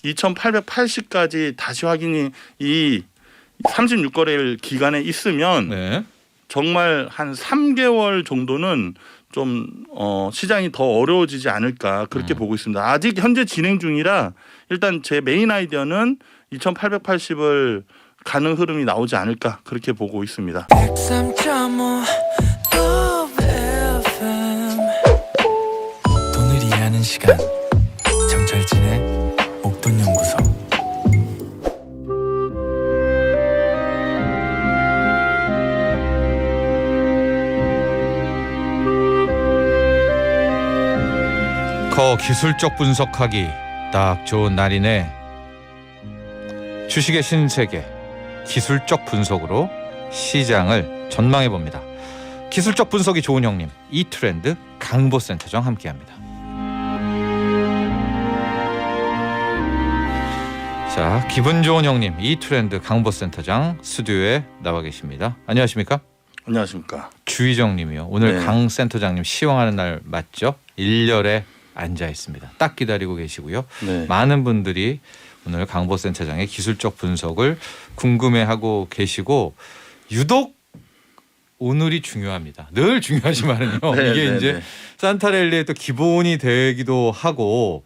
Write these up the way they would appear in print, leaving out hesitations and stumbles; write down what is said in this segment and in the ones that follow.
2880까지 다시 확인이 이 36거래일 기간에 있으면 네. 정말 한 3개월 정도는 좀 시장이 더 어려워지지 않을까 그렇게 보고 있습니다. 아직 현재 진행 중이라 일단 제 메인 아이디어는 2880을 가는 흐름이 나오지 않을까 그렇게 보고 있습니다. 103.5 돈을 이해하는 시간 정철진의 목돈연구소. 기술적 분석하기 딱 좋은 날이네. 주식의 신세계 기술적 분석으로 시장을 전망해 봅니다. 기술적 분석이 좋은 형님 이트렌드 강보센터장 함께합니다. 자, 기분 좋은 형님 이트렌드 강보센터장 스튜디오에 나와 계십니다. 안녕하십니까? 안녕하십니까? 주희정님이요. 오늘 네. 강 센터장님 시황하는 날 맞죠? 1열에 앉아 있습니다. 딱 기다리고 계시고요. 네. 많은 분들이 오늘 강보센터장의 기술적 분석을 궁금해하고 유독 오늘이 중요합니다. 늘 중요하지만은요. 네, 이게 네, 이제 네. 산타랠리의 또 기본이 되기도 하고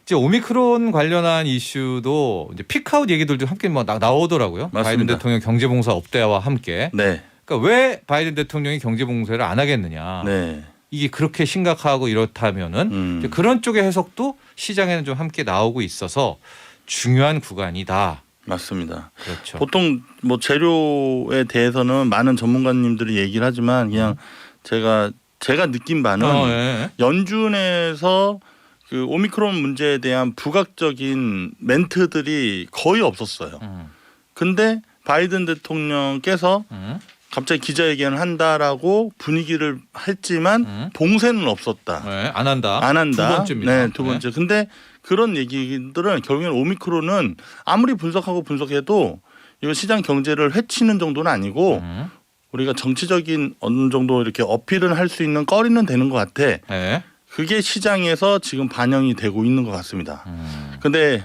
이제 오미크론 관련한 이슈도 이제 피크아웃 얘기들도 함께 뭐 나오더라고요. 맞습니다. 바이든 대통령 경제봉사 업대와 함께. 네. 그러니까 왜 바이든 대통령이 경제봉쇄를 안 하겠느냐. 네. 이게 그렇게 심각하고 이렇다면은 이제 그런 쪽의 해석도 시장에는 좀 함께 나오고 있어서 중요한 구간이다. 맞습니다. 그렇죠. 보통 뭐 재료에 대해서는 많은 전문가님들이 얘기를 하지만 그냥 제가 느낀 바는 예. 연준에서 그 오미크론 문제에 대한 부각적인 멘트들이 거의 없었어요. 근데 바이든 대통령께서 갑자기 기자회견을 한다라고 분위기를 했지만 봉쇄는 없었다. 네, 안 한다. 안 한다. 두 번째입니다. 네, 두 번째. 근데 그런 얘기들은 결국에는 오미크론은 아무리 분석해도 이거 시장 경제를 해치는 정도는 아니고 우리가 정치적인 어느 정도 이렇게 어필은 할 수 있는 거리는 되는 것 같아. 네. 그게 시장에서 지금 반영이 되고 있는 것 같습니다. 근데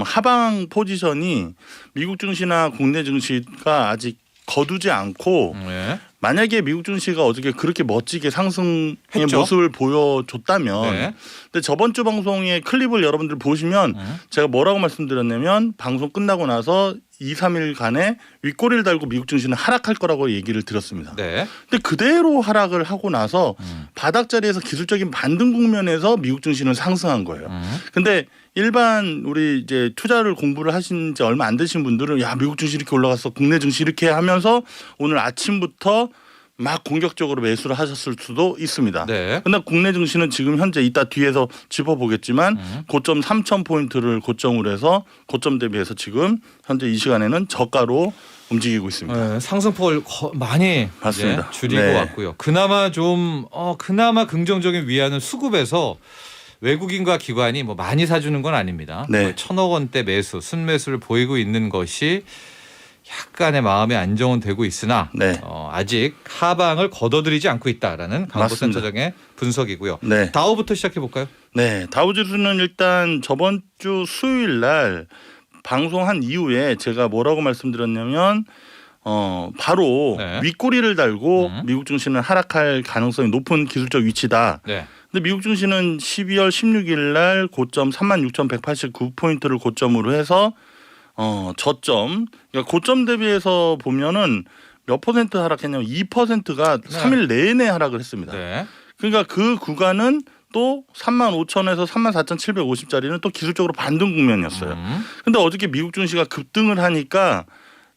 하방 포지션이 미국 증시나 국내 증시가 아직 거두지 않고 네. 만약에 미국 증시가 어저께 그렇게 멋지게 상승의 했죠. 모습을 보여줬다면 네. 근데 저번 주 방송의 클립을 여러분들 보시면 제가 뭐라고 말씀드렸냐면 방송 끝나고 나서 2, 3일간의 윗꼬리를 달고 미국 증시는 하락할 거라고 얘기를 드렸습니다. 네. 근데 그대로 하락을 하고 나서 바닥 자리에서 기술적인 반등 국면에서 미국 증시는 상승한 거예요. 근데 일반 우리 이제 투자를 공부를 하신 지 얼마 안 되신 분들은 야 미국 증시 이렇게 올라갔어 국내 증시 이렇게 하면서 오늘 아침부터 막 공격적으로 매수를 하셨을 수도 있습니다. 네. 근데 국내 증시는 지금 현재 이따 뒤에서 짚어보겠지만 고점 3,000포인트를 고점으로 해서 고점 대비해서 지금 현재 이 시간에는 저가로 움직이고 있습니다. 네, 상승폭을 많이 맞습니다. 이제 줄이고 네. 왔고요. 그나마 좀 그나마 긍정적인 위안은 수급에서 외국인과 기관이 뭐 많이 사주는 건 아닙니다. 네. 거의 1,000억 원대 매수, 순매수를 보이고 있는 것이 약간의 마음의 안정은 되고 있으나 네. 아직 하방을 걷어들이지 않고 있다라는 강보센터장의 분석이고요. 네. 다우부터 시작해 볼까요? 네, 다우지수는 일단 저번 주 수요일 날 방송한 이후에 제가 뭐라고 말씀드렸냐면 바로 네. 윗꼬리를 달고 미국 증시는 하락할 가능성이 높은 기술적 위치다. 네. 근데 미국 증시는 12월 16일 날 고점 36,189포인트를 고점으로 해서 저점 그러니까 고점 대비해서 보면은 몇 퍼센트 하락했냐면 2%가 네. 3일 내내 하락을 했습니다. 네. 그러니까 그 구간은 또 35,000에서 34,750짜리는 또 기술적으로 반등 국면이었어요. 근데 어저께 미국 증시가 급등을 하니까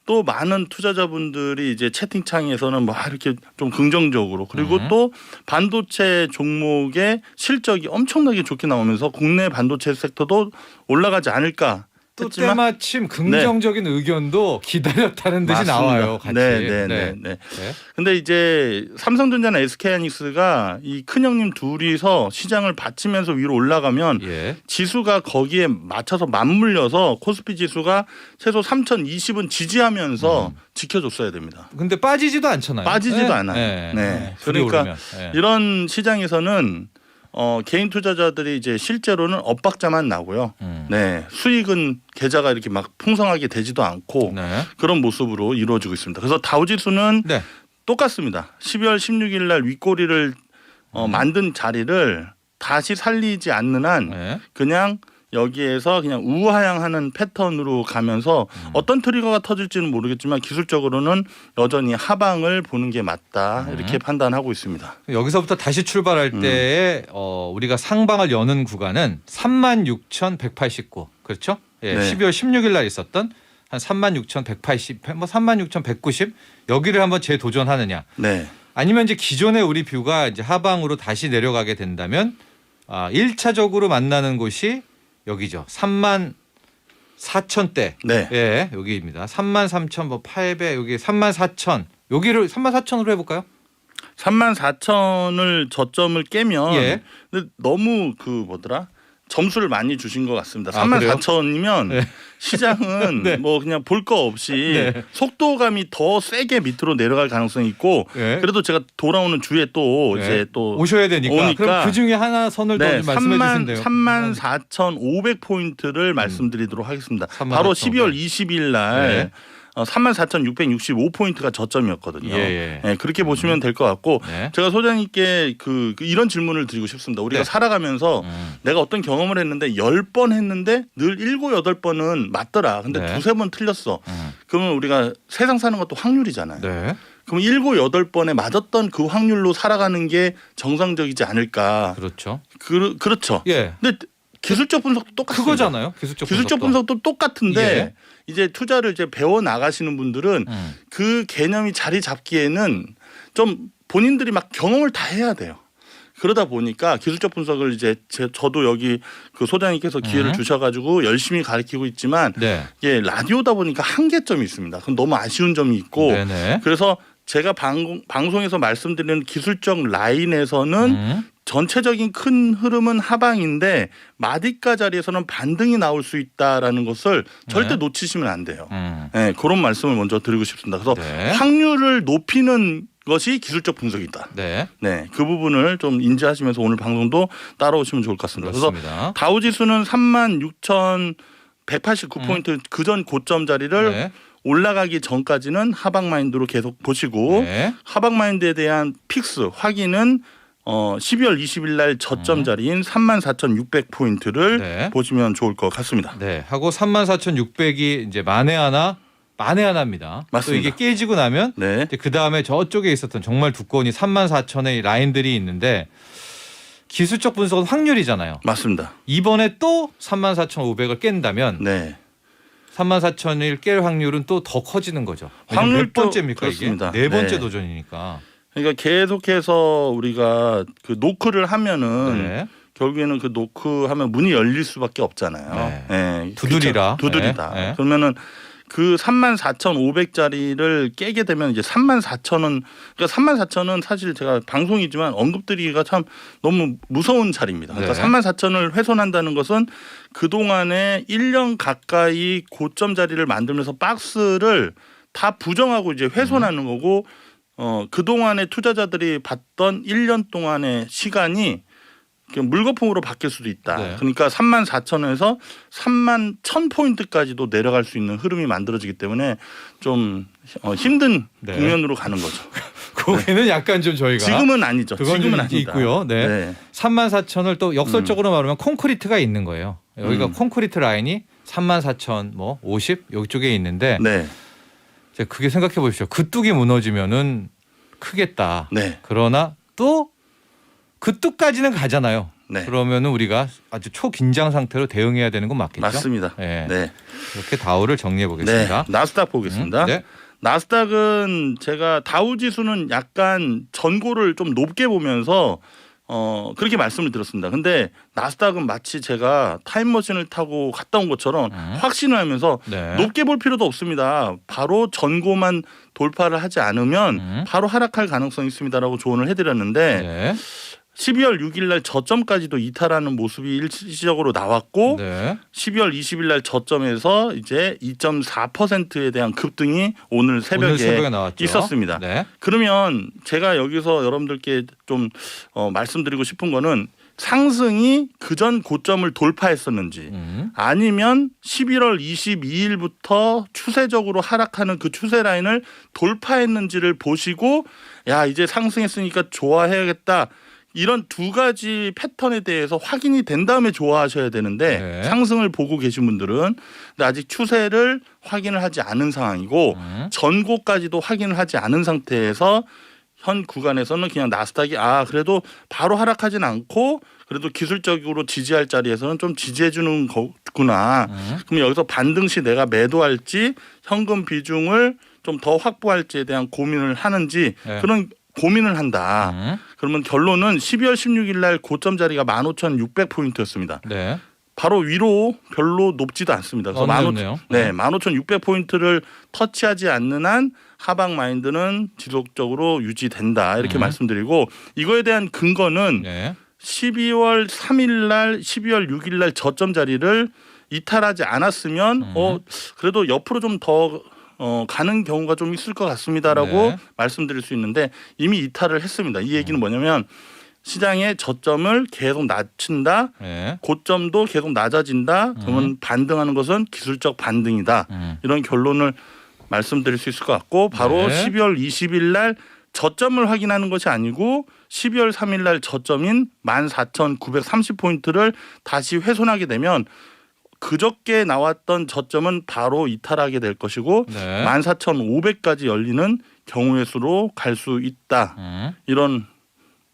또 많은 투자자분들이 이제 채팅창에서는 막 이렇게 좀 긍정적으로 그리고 또 반도체 종목의 실적이 엄청나게 좋게 나오면서 국내 반도체 섹터도 올라가지 않을까 또 했지만 때마침 긍정적인 의견도 기다렸다는 듯이 맞습니다. 나와요. 같이. 네. 근데 이제 삼성전자나 SK하이닉스가 이 큰형님 둘이서 시장을 받치면서 위로 올라가면 예. 지수가 거기에 맞춰서 맞물려서 코스피 지수가 최소 3020은 지지하면서 지켜줬어야 됩니다. 근데 빠지지도 않잖아요. 빠지지도 네. 않아요. 네. 네. 둘이 그러니까 오르면. 네. 이런 시장에서는 개인 투자자들이 이제 실제로는 엇박자만 나고요. 네, 수익은 계좌가 이렇게 막 풍성하게 되지도 않고 네. 그런 모습으로 이루어지고 있습니다. 그래서 다우지수는 네. 똑같습니다. 12월 16일 날 윗꼬리를 만든 자리를 다시 살리지 않는 한 네. 그냥 여기에서 그냥 우하향하는 패턴으로 가면서 어떤 트리거가 터질지는 모르겠지만 기술적으로는 여전히 하방을 보는 게 맞다 이렇게 판단하고 있습니다. 여기서부터 다시 출발할 때에 우리가 상방을 여는 구간은 36,189 그렇죠? 예, 네. 12월 16일 날 있었던 한 36,180, 뭐 36,190 여기를 한번 재도전하느냐? 네, 아니면 이제 기존의 우리 뷰가 이제 하방으로 다시 내려가게 된다면 1차적으로 만나는 곳이 여기죠. 34,000대. 네, 예, 여기입니다. 33,800 여기 34,000 여기를 34,000으로 해볼까요? 34,000을 저점을 깨면 예. 근데 너무 그 뭐더라? 점수를 많이 주신 것 같습니다. 아, 그래요? 34,000이면 네. 시장은 네. 뭐 그냥 볼 거 없이 네. 속도감이 더 세게 밑으로 내려갈 가능성이 있고 네. 그래도 제가 돌아오는 주에 또 네. 이제 또 오셔야 되니까. 오니까. 그럼 그 중에 하나 선을 더 네, 말씀해 주시면 돼요. 34,500포인트를 말씀드리도록 하겠습니다. 34,500. 바로 12월 20일 날 네. 34,665포인트가 저점이었거든요. 예. 네, 그렇게 보시면 될 것 같고 네. 제가 소장님께 그 이런 질문을 드리고 싶습니다. 우리가 네. 살아가면서 내가 어떤 경험을 했는데 10번 했는데 늘 7, 8번은 맞더라. 근데 네. 2, 3번 틀렸어. 그러면 우리가 세상 사는 것도 확률이잖아요. 네. 그럼 7, 8번에 맞았던 그 확률로 살아가는 게 정상적이지 않을까. 그렇죠. 그렇죠. 예. 근데 기술적 분석도 똑같습니다. 그거잖아요. 기술적 분석도 똑같은데 예. 이제 투자를 이제 배워 나가시는 분들은 그 개념이 자리 잡기에는 좀 본인들이 막 경험을 다 해야 돼요. 그러다 보니까 기술적 분석을 이제 저도 여기 그 소장님께서 기회를 주셔가지고 열심히 가르치고 있지만 네. 이게 라디오다 보니까 한계점이 있습니다. 그건 너무 아쉬운 점이 있고 네네. 그래서 제가 방송에서 말씀드리는 기술적 라인에서는 전체적인 큰 흐름은 하방인데 마디가 자리에서는 반등이 나올 수 있다라는 것을 절대 네. 놓치시면 안 돼요. 네, 그런 말씀을 먼저 드리고 싶습니다. 그래서 네. 확률을 높이는 것이 기술적 분석이다. 네. 네, 그 부분을 좀 인지하시면서 오늘 방송도 따라오시면 좋을 것 같습니다. 그렇습니다. 그래서 다우지수는 36,189포인트 그전 고점 자리를 네. 올라가기 전까지는 하방 마인드로 계속 보시고 네. 하방 마인드에 대한 픽스 확인은 12월 20일 날 저점 자리인 34,600포인트를 네. 보시면 좋을 것 같습니다. 네. 하고 34,600이 이제 만에 하나입니다. 또 맞습니다. 이게 깨지고 나면 네. 그 다음에 저쪽에 있었던 정말 두꺼운 이 34,000의 라인들이 있는데 기술적 분석은 확률이잖아요. 맞습니다. 이번에 또 34,500을 깬다면 네. 34,000을 깰 확률은 또 더 커지는 거죠. 확률도 몇 번째입니까 그렇습니다. 이게? 네 번째 네. 도전이니까. 그러니까 계속해서 우리가 그 노크를 하면은 네. 결국에는 그 노크하면 문이 열릴 수밖에 없잖아요. 네. 네. 두드리라. 두드리다. 네. 네. 그러면은 그 34,500짜리를 깨게 되면 이제 34,000은 그러니까 34,000은 사실 제가 방송이지만 언급드리기가 참 너무 무서운 자리입니다. 그러니까 네. 34,000을 훼손한다는 것은 그동안에 1년 가까이 고점 자리를 만들면서 박스를 다 부정하고 이제 훼손하는 거고 그동안에 투자자들이 봤던 1년 동안의 시간이 물거품으로 바뀔 수도 있다. 네. 그러니까 34,000에서 31,000포인트까지도 내려갈 수 있는 흐름이 만들어지기 때문에 좀 힘든 네. 국면으로 가는 거죠. 거기는 약간 좀 저희가 지금은 아니죠. 그건 지금은 좀 아니다. 있고요. 네. 34,000을 또 역설적으로 말하면 콘크리트가 있는 거예요. 여기가 콘크리트 라인이 34,000 뭐 50 이쪽에 있는데 네. 이제 그게 생각해 보십시오. 그 뚝이 무너지면은 크겠다. 네. 그러나 또 그 뚝까지는 가잖아요. 네. 그러면은 우리가 아주 초긴장 상태로 대응해야 되는 건 맞겠죠? 맞습니다. 네. 네. 이렇게 다우를 정리해 네. 보겠습니다. 나스닥 보겠습니다. 네. 나스닥은 제가 다우 지수는 약간 전고를 좀 높게 보면서 그렇게 말씀을 드렸습니다. 근데 나스닥은 마치 제가 타임머신을 타고 갔다 온 것처럼 확신을 하면서 네. 높게 볼 필요도 없습니다. 바로 전고만 돌파를 하지 않으면 바로 하락할 가능성이 있습니다라고 조언을 해드렸는데 네. 12월 6일 날 저점까지도 이탈하는 모습이 일시적으로 나왔고 네. 12월 20일 날 저점에서 이제 2.4%에 대한 급등이 오늘 새벽에 나왔죠. 있었습니다. 네. 그러면 제가 여기서 여러분들께 좀 말씀드리고 싶은 거는 상승이 그전 고점을 돌파했었는지 아니면 11월 22일부터 추세적으로 하락하는 그 추세 라인을 돌파했는지를 보시고 야 이제 상승했으니까 좋아해야겠다. 이런 두 가지 패턴에 대해서 확인이 된 다음에 좋아하셔야 되는데 네. 상승을 보고 계신 분들은 근데 아직 추세를 확인을 하지 않은 상황이고 전고까지도 확인을 하지 않은 상태에서 현 구간에서는 그냥 나스닥이 그래도 바로 하락하진 않고 그래도 기술적으로 지지할 자리에서는 좀 지지해 주는 거구나. 그럼 여기서 반등 시 내가 매도할지 현금 비중을 좀 더 확보할지에 대한 고민을 하는지 네. 그런 고민을 한다. 그러면 결론은 12월 16일 날 고점 자리가 15,600포인트였습니다. 네. 바로 위로 별로 높지도 않습니다. 그래서 어렵네요. 15,600포인트를 터치하지 않는 한 하방 마인드는 지속적으로 유지된다. 이렇게 말씀드리고 이거에 대한 근거는 네. 12월 3일 날 12월 6일 날 저점 자리를 이탈하지 않았으면 그래도 옆으로 좀 더 가는 경우가 좀 있을 것 같습니다라고 네. 말씀드릴 수 있는데 이미 이탈을 했습니다. 이 얘기는 뭐냐면 시장의 저점을 계속 낮춘다. 네. 고점도 계속 낮아진다. 그러면 반등하는 것은 기술적 반등이다. 이런 결론을 말씀드릴 수 있을 것 같고 바로 네. 12월 20일 날 저점을 확인하는 것이 아니고 12월 3일 날 저점인 14,930포인트를 다시 훼손하게 되면 그저께 나왔던 저점은 바로 이탈하게 될 것이고 네. 14,500까지 열리는 경우의 수로 갈 수 있다. 이런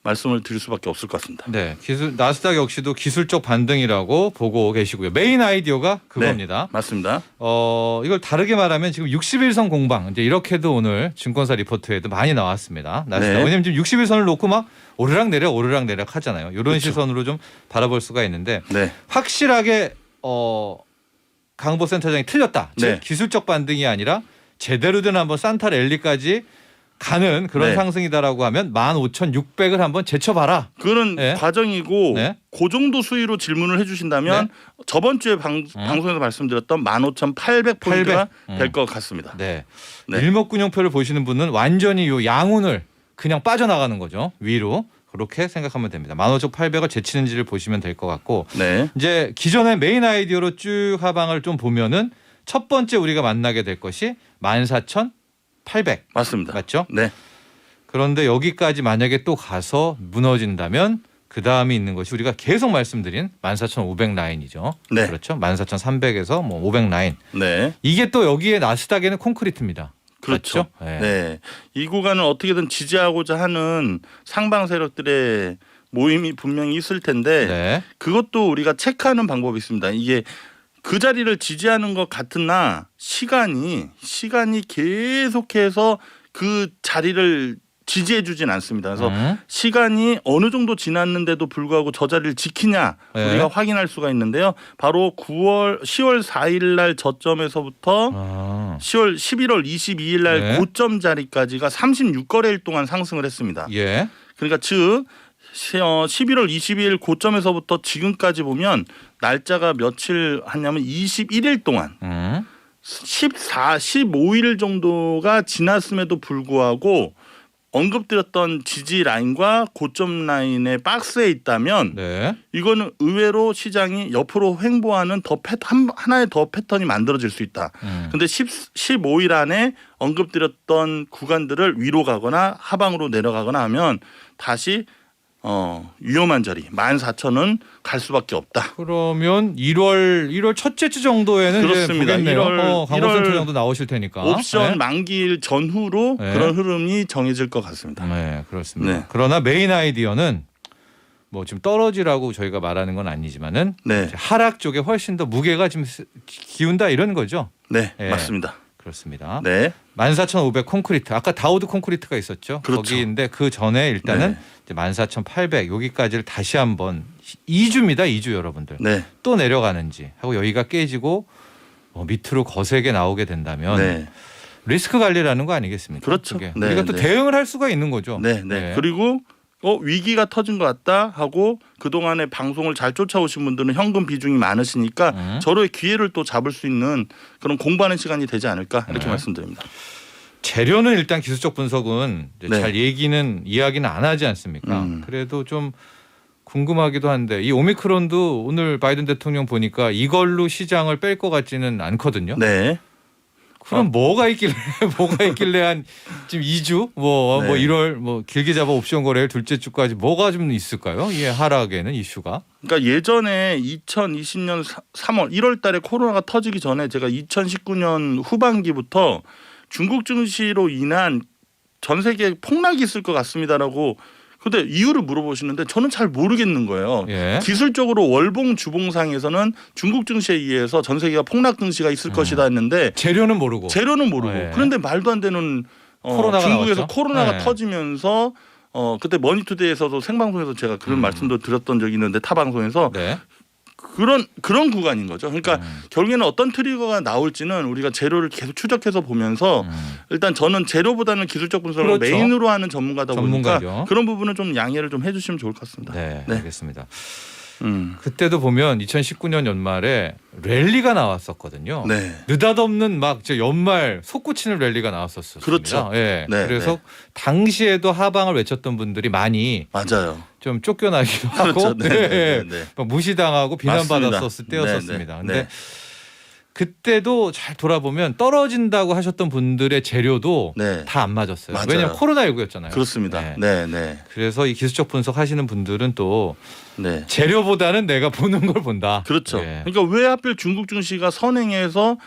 말씀을 드릴 수밖에 없을 것 같습니다. 네, 나스닥 역시도 기술적 반등이라고 보고 계시고요. 메인 아이디어가 그겁니다. 네, 맞습니다. 이걸 다르게 말하면 지금 60일선 공방 이제 이렇게도 오늘 증권사 리포트에도 많이 나왔습니다. 나스닥. 네. 왜냐하면 지금 60일선을 놓고 막 오르락내리락 하잖아요. 이런 그렇죠. 시선으로 좀 바라볼 수가 있는데 네. 확실하게 강보 센터장이 틀렸다. 즉 네. 기술적 반등이 아니라 제대로 된 한번 산타 랠리까지 가는 그런 네. 상승이다라고 하면 15,600을 한번 제쳐봐라. 그거는 네. 과정이고 네. 그 정도 수위로 질문을 해주신다면 저번 주에 방송에서 말씀드렸던 15,800포인트가 800. 될 것 같습니다. 네. 네. 일목균형표를 보시는 분은 완전히 요 양운을 그냥 빠져나가는 거죠. 위로. 그렇게 생각하면 됩니다. 15,800을 제치는지를 보시면 될 것 같고 네. 이제 기존의 메인 아이디어로 쭉 하방을 좀 보면은 첫 번째 우리가 만나게 될 것이 14,800 맞습니다. 맞죠? 네. 그런데 여기까지 만약에 또 가서 무너진다면 그 다음에 있는 것이 우리가 계속 말씀드린 14,500 라인이죠. 네. 그렇죠. 14,300에서 500 라인. 네. 이게 또 여기에 나스닥에는 콘크리트입니다. 그렇죠. 맞죠? 네. 네. 이 구간을 어떻게든 지지하고자 하는 상방 세력들의 모임이 분명히 있을 텐데 네. 그것도 우리가 체크하는 방법이 있습니다. 이게 그 자리를 지지하는 것 같으나 시간이 계속해서 그 자리를 지지해 주진 않습니다. 그래서 시간이 어느 정도 지났는데도 불구하고 저 자리를 지키냐 네. 우리가 확인할 수가 있는데요. 바로 10월 4일 날 저점에서부터 11월 22일 날 네. 고점 자리까지가 36거래일 동안 상승을 했습니다. 예. 그러니까 즉 11월 22일 고점에서부터 지금까지 보면 날짜가 며칠 하냐면 21일 동안 15일 정도가 지났음에도 불구하고 언급드렸던 지지 라인과 고점 라인의 박스에 있다면 네. 이거는 의외로 시장이 옆으로 횡보하는 하나의 더 패턴이 만들어질 수 있다. 근데 15일 안에 언급드렸던 구간들을 위로 가거나 하방으로 내려가거나 하면 다시 위험한 자리 14,000은 갈 수밖에 없다. 그러면 1월 첫째 주 정도에는 그렇습니다. 이제 보겠네요. 1월 강보센터장도 나오실 테니까. 옵션 네. 만기일 전후로 네. 그런 흐름이 정해질 것 같습니다. 네, 그렇습니다. 네. 그러나 메인 아이디어는 뭐 지금 떨어지라고 저희가 말하는 건 아니지만은 네, 하락 쪽에 훨씬 더 무게가 지금 기운다 이런 거죠. 네, 네. 맞습니다. 그렇습니다. 네, 14,500 콘크리트. 아까 다우드 콘크리트가 있었죠. 그렇죠. 거기인데 그 전에 일단은 네. 이제 14,800 여기까지를 다시 한번 2주입니다. 2주 여러분들. 네, 또 내려가는지 하고 여기가 깨지고 밑으로 거세게 나오게 된다면 네, 리스크 관리라는 거 아니겠습니까? 그렇죠. 그게. 네, 우리가 또 네. 대응을 할 수가 있는 거죠. 네, 네. 그리고 위기가 터진 것 같다 하고 그동안에 방송을 잘 쫓아오신 분들은 현금 비중이 많으시니까 저로의 기회를 또 잡을 수 있는 그런 공부하는 시간이 되지 않을까 이렇게 네. 말씀드립니다. 재료는 일단 기술적 분석은 이제 네. 잘 이야기는 안 하지 않습니까? 그래도 좀 궁금하기도 한데 이 오미크론도 오늘 바이든 대통령 보니까 이걸로 시장을 뺄 것 같지는 않거든요. 네. 그럼 뭐가 있길래 한 지금 2주 뭐 네. 1월 뭐 길게 잡아 옵션 거래일 둘째 주까지 뭐가 좀 있을까요? 이 하락에는 이슈가. 그러니까 예전에 2020년 3월 1월 달에 코로나가 터지기 전에 제가 2019년 후반기부터 중국 증시로 인한 전 세계 폭락이 있을 것 같습니다라고 근데 이유를 물어보시는데 저는 잘 모르겠는 거예요. 예. 기술적으로 월봉 주봉상에서는 중국 증시에 의해서 전 세계가 폭락 증시가 있을 것이다 했는데 재료는 모르고. 재료는 모르고 예. 그런데 말도 안 되는 코로나가 중국에서 나왔죠? 코로나가 예. 터지면서 그때 머니투데이에서도 생방송에서 제가 그런 말씀도 드렸던 적이 있는데 타 방송에서 네. 그런 구간인 거죠. 그러니까 결국에는 어떤 트리거가 나올지는 우리가 재료를 계속 추적해서 보면서 일단 저는 재료보다는 기술적 분석을 그렇죠. 메인으로 하는 전문가다 보니까 전문가죠. 그런 부분은 좀 양해를 좀 해주시면 좋을 것 같습니다. 네, 네. 알겠습니다. 음. 그때도 보면 2019년 연말에 랠리가 나왔었거든요. 네. 느닷없는 막 연말 솟구치는 랠리가 나왔었습니다. 그렇죠. 예. 네, 그래서 네. 당시에도 하방을 외쳤던 분들이 많이 맞아요. 좀 쫓겨나기도 하고 그렇죠. 네, 네, 네, 네. 막 무시당하고 비난받았었을 맞습니다. 때였었습니다. 네, 근데 네. 그때도 잘 돌아보면 떨어진다고 하셨던 분들의 재료도 네. 다 안 맞았어요. 맞아요. 왜냐하면 코로나19였잖아요. 그렇습니다. 네. 네, 네, 그래서 이 기술적 분석 하시는 분들은 또 네. 재료보다는 내가 보는 걸 본다. 그렇죠. 예. 그러니까 왜 하필 중국 증시가 선행해서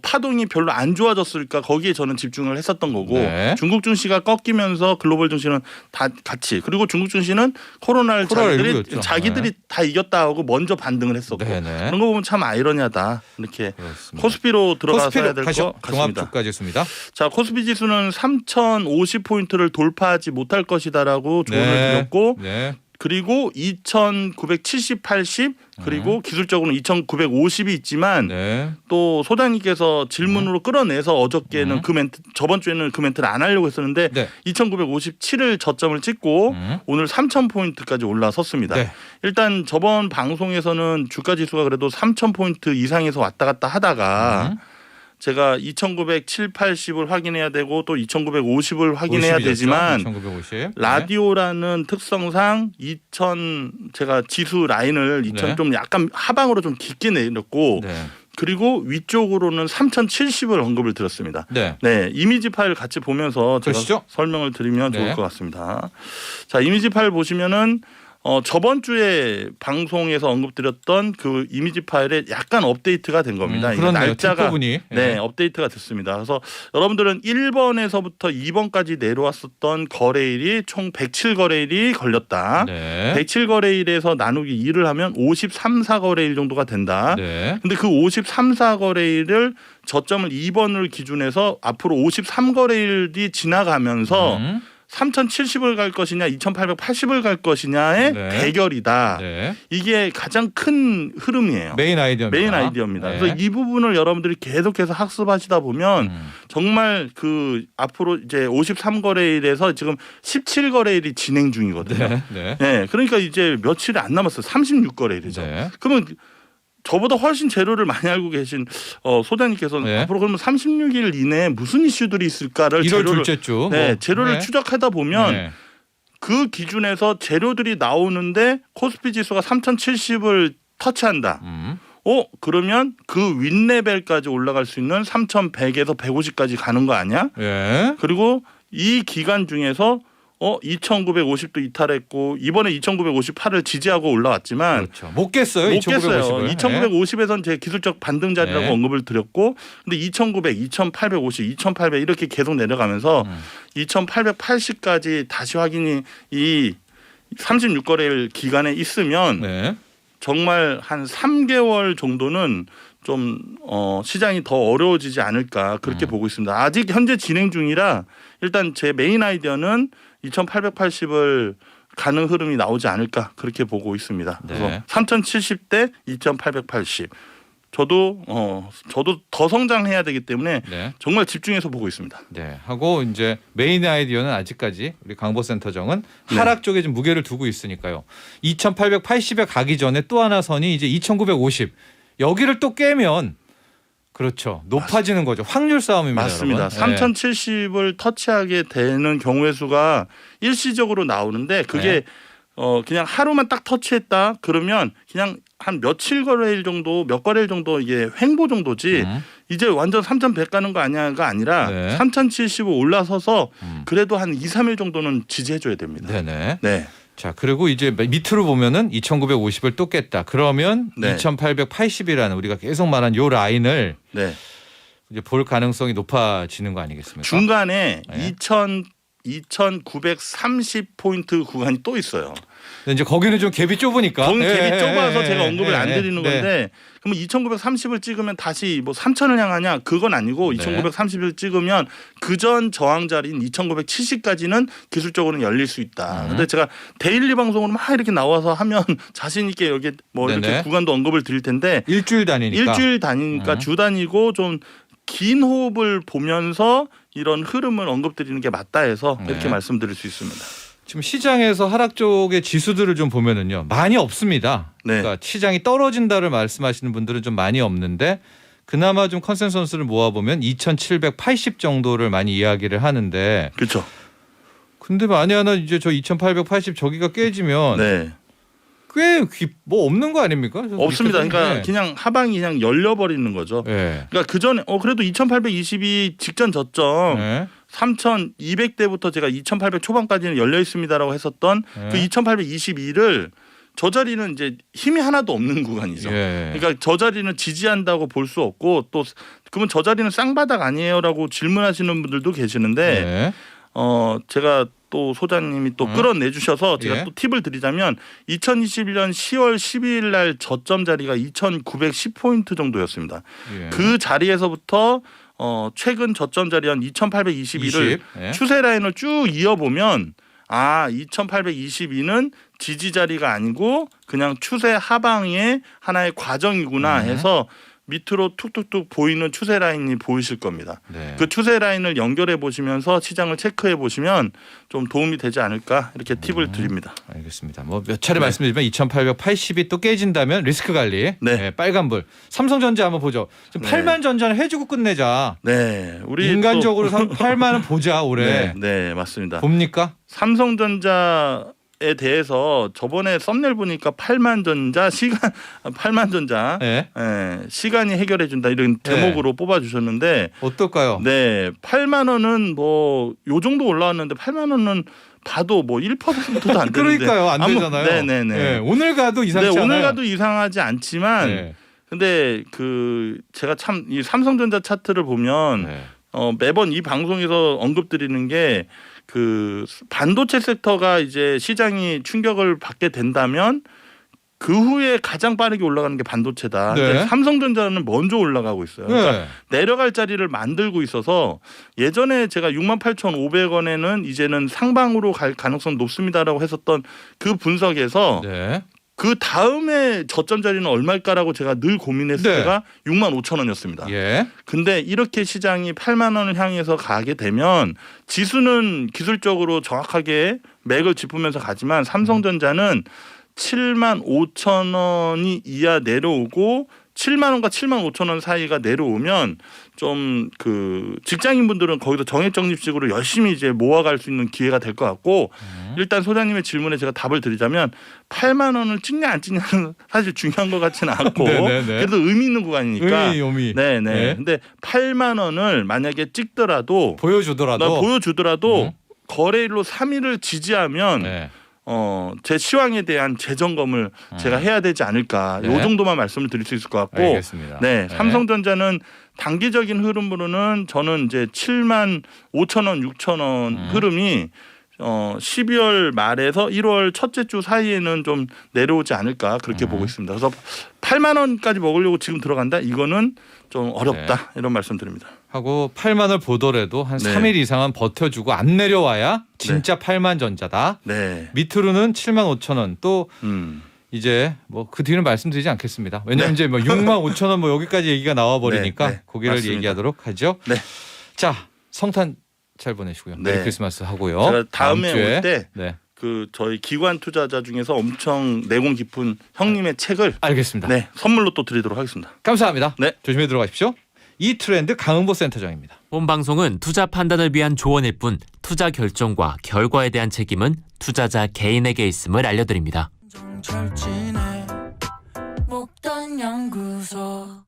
파동이 별로 안 좋아졌을까 거기에 저는 집중을 했었던 거고 네. 중국 증시가 꺾이면서 글로벌 증시는 다 같이 그리고 중국 증시는 코로나를 코로나19였죠. 자기들이 다 이겼다 하고 먼저 반등을 했었고 네네. 그런 거 보면 참 아이러니하다 이렇게 그렇습니다. 코스피로 들어가서 코스피로 해야 될 가시죠. 것 같습니다. 종합주가 지수입니다. 자 코스피 지수는 3,050포인트를 돌파하지 못할 것이다라고 조언을 네. 드렸고 네. 그리고 2,970, 80 그리고 기술적으로는 2,950이 있지만 네. 또 소장님께서 질문으로 끌어내서 어저께는 그 멘트 저번 주에는 그 멘트를 안 하려고 했었는데 네. 2,957을 저점을 찍고 음. 오늘 3,000포인트까지 올라섰습니다. 네. 일단 저번 방송에서는 주가 지수가 그래도 3,000포인트 이상에서 왔다 갔다 하다가 제가 2,907, 80을 확인해야 되고 또 2,950을 확인해야 50이었죠? 되지만 1950. 라디오라는 특성상 2,000 제가 지수 라인을 2,000 네. 좀 약간 하방으로 좀 깊게 내렸고 네. 그리고 위쪽으로는 3,070을 언급을 드렸습니다. 네. 네, 이미지 파일 같이 보면서 제가 그러시죠? 설명을 드리면 좋을 네. 것 같습니다. 자, 이미지 파일 보시면은 저번 주에 방송에서 언급드렸던 그 이미지 파일에 약간 업데이트가 된 겁니다. 이게 그렇네요. 날짜가 뒷부분이. 네, 업데이트가 됐습니다. 그래서 여러분들은 1번에서부터 2번까지 내려왔었던 거래일이 총 107거래일이 걸렸다. 네. 107거래일에서 나누기 2를 하면 53, 4거래일 정도가 된다. 네. 근데 그 53, 4거래일을 저점을 2번을 기준해서 앞으로 53거래일이 지나가면서 3,070을 갈 것이냐 2,880을 갈 것이냐의 네. 대결이다. 네. 이게 가장 큰 흐름이에요. 메인 아이디어입니다. 메인 아이디어입니다. 네. 그래서 이 부분을 여러분들이 계속해서 학습하시다 보면 정말 그 앞으로 이제 53거래일에서 지금 17거래일이 진행 중이거든요. 네. 네. 네, 그러니까 이제 며칠이 안 남았어요. 36거래일이죠. 네. 그러면 저보다 훨씬 재료를 많이 알고 계신 소장님께서는 네. 앞으로 그러면 36일 이내에 무슨 이슈들이 있을까를 1월 재료를 둘째 주. 네, 뭐. 재료를 네. 추적하다 보면 네. 그 기준에서 재료들이 나오는데 코스피 지수가 3,070을 터치한다. 그러면 그 윗레벨까지 올라갈 수 있는 3,100에서 150까지 가는 거 아니야? 예. 그리고 이 기간 중에서 2,950도 이탈했고 이번에 2,958을 지지하고 올라왔지만 그렇죠. 못 깼어요. 못 깼어요. 2,950을. 2,950에선 제 기술적 반등 자리라고 네. 언급을 드렸고 근데 2,900, 2,850, 2,800 이렇게 계속 내려가면서 2,880까지 다시 확인이 이 36거래일 기간에 있으면 네. 정말 한 3개월 정도는 좀 시장이 더 어려워지지 않을까 그렇게 보고 있습니다. 아직 현재 진행 중이라 일단 제 메인 아이디어는 2,880을 가는 흐름이 나오지 않을까 그렇게 보고 있습니다. 네. 그래서 3,070대 2,880. 저도 더 성장해야 되기 때문에 네. 정말 집중해서 보고 있습니다. 네. 하고 이제 메인 아이디어는 아직까지 우리 강보센터정은 네. 하락 쪽에 좀 무게를 두고 있으니까요. 2,880에 가기 전에 또 하나 선이 이제 2,950. 여기를 또 깨면 그렇죠. 높아지는 거죠. 확률 싸움입니다. 맞습니다. 여러분. 3,070을 터치하게 되는 경우의 수가 일시적으로 나오는데 그게 네. 그냥 하루만 딱 터치했다 그러면 그냥 한 며칠 거래일 정도 몇 거래일 정도 이게 횡보 정도지 이제 완전 3,100 가는 거 아니야가 아니라 네. 3,075 올라서서 그래도 한 2, 3일 정도는 지지해줘야 됩니다. 네네. 네. 자 그리고 이제 밑으로 보면은 2,950을 또 깼다. 그러면 네. 2,880이라는 우리가 계속 말한 요 라인을 네. 이제 볼 가능성이 높아지는 거 아니겠습니까? 중간에 네. 2,930포인트 구간이 또 있어요. 근데 이제 거기는 좀 갭이 좁으니까. 거기 예, 갭이 예, 좁아서 예, 제가 예, 언급을 예, 안 드리는 네. 건데 그러면 2,930을 찍으면 다시 뭐 3,000을 향하냐 그건 아니고 네. 2,930을 찍으면 그전 저항 자리인 2,970까지는 기술적으로는 열릴 수 있다. 근데 제가 데일리 방송으로 막 이렇게 나와서 하면 자신 있게 여기 뭐 네네. 이렇게 구간도 언급을 드릴 텐데 일주일 단위니까. 일주일 단위니까 주 단위고 좀 긴 호흡을 보면서 이런 흐름을 언급드리는 게 맞다 해서 네. 이렇게 말씀드릴 수 있습니다. 지금 시장에서 하락 쪽의 지수들을 좀 보면은요 많이 없습니다. 네. 그러니까 시장이 떨어진다를 말씀하시는 분들은 좀 많이 없는데 그나마 좀 컨센서스를 모아보면 2,780 정도를 많이 이야기를 하는데 그렇죠. 근데 만에 하나 이제 저 2,880 저기가 깨지면 네. 꽤 뭐 없는 거 아닙니까? 없습니다. 그러니까 네. 그냥 하방이 그냥 열려버리는 거죠. 네. 그러니까 그 전에 그래도 2,822 직전 저점 네. 3,200대부터 제가 2,800 초반까지는 열려 있습니다라고 했었던 네. 그 2,822를 저 자리는 이제 힘이 하나도 없는 구간이죠. 예. 그러니까 저 자리는 지지한다고 볼 수 없고 또 그러면 저 자리는 쌍바닥 아니에요라고 질문하시는 분들도 계시는데 네. 제가 또 소장님이 또 끌어내 주셔서 제가 예. 또 팁을 드리자면 2021년 10월 12일 날 저점 자리가 2,910포인트 정도였습니다. 예. 그 자리에서부터 최근 저점 자리한 2,822를 20. 예. 추세 라인을 쭉 이어보면 2,822는 지지 자리가 아니고 그냥 추세 하방의 하나의 과정이구나 해서 밑으로 툭툭툭 보이는 추세 라인이 보이실 겁니다. 네. 그 추세 라인을 연결해 보시면서 시장을 체크해 보시면 좀 도움이 되지 않을까 이렇게 팁을 드립니다. 알겠습니다. 뭐 몇 차례 네. 말씀드리면 2,880이 또 깨진다면 리스크 관리. 네. 빨간불. 삼성전자 한번 보죠. 좀 네. 8만 전자는 해주고 끝내자. 네, 우리 인간적으로 8만은 보자 올해. 네, 맞습니다. 봅니까? 삼성전자에 대해서 저번에 썸네일 보니까 8만 전자 네. 시간이 해결해 준다 이런 대목으로 뽑아 주셨는데 어떨까요? 네, 8만 원은 뭐 요 정도 올라왔는데 8만 원은 봐도 뭐 1%도 안 되는데 그러니까요. 안 되잖아요. 네네네. 네, 오늘 가도 이상치 네, 않아요. 오늘 가도 이상하지 않지만 네. 근데 그 제가 참 이 삼성전자 차트를 보면 네. 매번 이 방송에서 언급드리는 게 그 반도체 섹터가 이제 시장이 충격을 받게 된다면 그 후에 가장 빠르게 올라가는 게 반도체다. 네. 근데 삼성전자는 먼저 올라가고 있어요. 그러니까 네. 내려갈 자리를 만들고 있어서 예전에 제가 68,500원에는 이제는 상방으로 갈 가능성 높습니다라고 했었던 그 분석에서 네. 그 다음에 저점 자리는 얼마일까라고 제가 늘 고민했을 네. 때가 65,000원이었습니다. 예. 근데 이렇게 시장이 8만 원을 향해서 가게 되면 지수는 기술적으로 정확하게 맥을 짚으면서 가지만 삼성전자는 75,000원이 이하 내려오고 7만 원과 7만 5천 원 사이가 내려오면 좀 그 직장인분들은 거기서 정액 적립식으로 열심히 이제 모아갈 수 있는 기회가 될 것 같고 일단 소장님의 질문에 제가 답을 드리자면 8만 원을 찍냐 안 찍냐는 사실 중요한 것 같지는 않고 네네네. 그래도 의미 있는 구간이니까 의미. 네네. 네. 근데 8만 원을 만약에 찍더라도 보여주더라도. 보여주더라도 거래일로 3일을 지지하면 네. 제 시황에 대한 재점검을 제가 해야 되지 않을까. 네. 요 정도만 말씀을 드릴 수 있을 것 같고. 알겠습니다. 네, 삼성전자는 단기적인 흐름으로는 저는 이제 7만 5천 원, 6천 원 흐름이 12월 말에서 1월 첫째 주 사이에는 좀 내려오지 않을까 그렇게 보고 있습니다. 그래서 8만 원까지 먹으려고 지금 들어간다. 이거는 좀 어렵다. 이런 말씀드립니다. 하고 8만을 보더라도 한 네. 3일 이상은 버텨주고 안 내려와야 진짜 8만 전자다. 네. 밑으로는 7만 5천 원. 또 이제 뭐 그 뒤는 말씀드리지 않겠습니다. 왜냐하면 네. 이제 뭐 6만 5천 원 뭐 여기까지 얘기가 나와 버리니까 네, 네. 고기를 맞습니다. 얘기하도록 하죠. 네. 자, 성탄 잘 보내시고요. 네. 메리 크리스마스 하고요. 제가 다음에 다음 주에. 올 때 네. 그 저희 기관 투자자 중에서 엄청 내공 깊은 형님의 책을 알겠습니다. 네, 선물로 또 드리도록 하겠습니다. 감사합니다. 네. 조심히 들어가십시오. 이 트렌드 강은보 센터장입니다. 본 방송은 투자 판단을 위한 조언일 뿐 투자 결정과 결과에 대한 책임은 투자자 개인에게 있음을 알려드립니다. 정철진의 목돈 연구소.